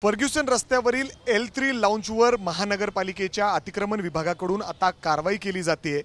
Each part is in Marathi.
फर्ग्युसन रस्त्यावरील L3 लाउंजवर महानगरपालिकेच्या अतिक्रमण विभागाकडून आता कारवाई केली जाते।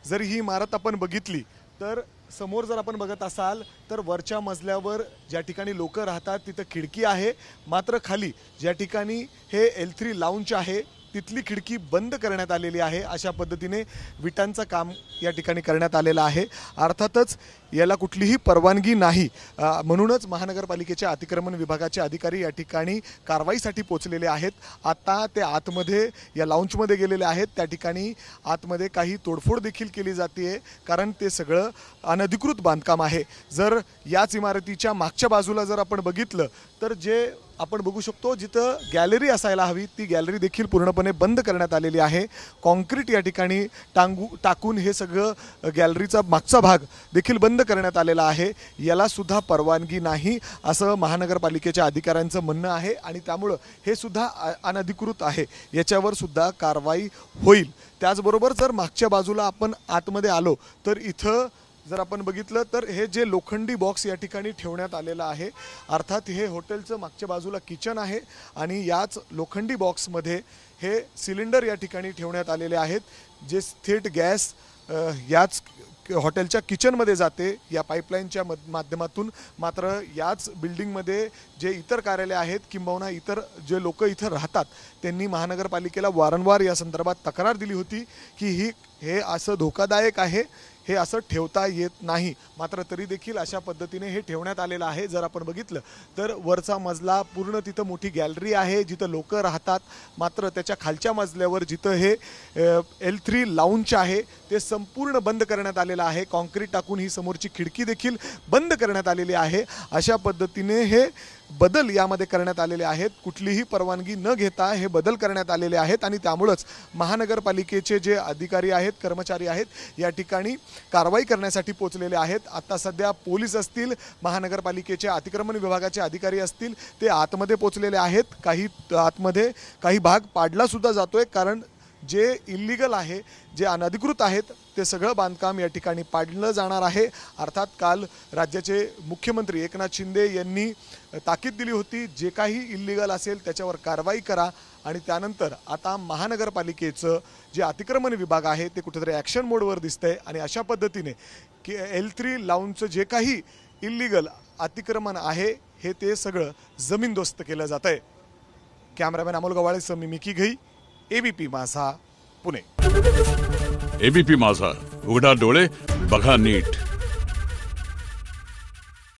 जर ही इमारत आपण बघितली तर समोर जर आपण बघत असाल तर वरच्या मजल्यावर ज्या ठिकाणी लोक राहतात तिथे खिडकी आहे, मात्र खाली ज्या ठिकाणी हे L3 लाउंज आहे तिथली खिडकी बंद करण्यात आलेली आहे। अशा पद्धतीने विटांचं काम या ठिकाणी करण्यात आलेलं आहे। अर्थातच याला कुठलीही परवानगी नाही, म्हणूनच महानगरपालिकेच्या अतिक्रमण विभागाचे अधिकारी या ठिकाणी कारवाईसाठी पोहोचलेले आहेत। आता ते आतमध्ये या लाउंजमध्ये गेलेले आहेत। त्या ठिकाणी आतमध्ये काही तोडफोड देखील केली जाते, कारण ते सगळं अनधिकृत बांधकाम आहे। जर याच इमारतीच्या मागच्या बाजूला जर आपण बघितलं तर जे आपण बघू शकतो जिथं गॅलरी असायला हवी ती गॅलरी देखील पूर्णपणे बंद करण्यात आलेली आहे। कॉन्क्रीट या ठिकाणी टाकून हे सगळं गॅलरीचा मागचा भाग देखील बंद करण्यात आलेला आहे। याला सुद्धा परवानगी नाही असं महानगरपालिकेच्या अधिकाऱ्यांचं म्हणणं आहे आणि त्यामुळे हे सुद्धा अनधिकृत आहे, याच्यावर सुद्धा कारवाई होईल। त्याचबरोबर जर मागच्या बाजूला आपण आतमध्ये आलो तर इथं जर आपण बघितलं तर हे जे लोखंडी बॉक्स या ठिकाणी ठेवण्यात आलेला आहे, अर्थात हे हॉटेलचं मागच्या बाजूला किचन आहे आणि याच लोखंडी बॉक्समध्ये हे सिलेंडर या ठिकाणी ठेवण्यात आलेले आहेत, जे थेट गॅस याच हॉटेलच्या किचनमध्ये जाते या पाईपलाईनच्या माध्यमातून। मात्र याच बिल्डिंगमध्ये जे इतर कार्यालय आहेत किंबहुना इतर जे लोक इथं राहतात त्यांनी महानगरपालिकेला वारंवार या संदर्भात तक्रार दिली होती की हे असं धोकादायक आहे, हे असं ठेवता येत नाही। मात्र तरी देखील अशा पद्धतीने हे ठेवण्यात आलेलं आहे। जर आपण बघितलं तर वरचा मजला पूर्ण तिथं मोठी गॅलरी आहे जिथं लोक राहतात, मात्र त्याच्या खालच्या मजल्यावर जिथं हे L3 लाउंज आहे ते संपूर्ण बंद करण्यात आलेलं आहे। कॉन्क्रीट टाकून ही समोरची खिडकी देखील बंद करण्यात आलेली आहे। अशा पद्धतीने हे बदल यामध्ये करण्यात आलेले आहेत, कुठलीही परवानगी न घेता हे बदल करण्यात आलेले आहेत आणि त्यामुळेच महानगरपालिकेचे जे अधिकारी आहेत, कर्मचारी आहेत या ठिकाणी कारवाई करण्यासाठी पोहोचलेले आहेत। आता सध्या पोलीस असतील, महानगरपालिकेचे अतिक्रमण विभागाचे अधिकारी असतील, ते आतमध्ये पोहोचलेले आहेत। काही आतमध्ये काही भाग पाडला सुद्धा जातोय, कारण जे इल्लीगल आहे, जे अनधिकृत आहेत ते सगळं बांधकाम या ठिकाणी पाडलं जाणार आहे। अर्थात काल राज्याचे मुख्यमंत्री एकनाथ शिंदे यांनी ताकीद दिली होती, जे काही इल्लीगल असेल त्याच्यावर कारवाई करा आणि त्यानंतर आता महानगरपालिकेचं जे अतिक्रमण विभाग आहे ते कुठेतरी ॲक्शन मोडवर दिसतंय आणि अशा पद्धतीने की L3 लाउंजचं जे काही इल्लीगल अतिक्रमण आहे हे ते सगळं जमीनदोस्त केलं जातंय। कॅमेरामॅन अमोल गवाळेसह मी मिकी घई, ABP माझा, पुणे। ABP माझा, उघडा डोळे बघा नीट।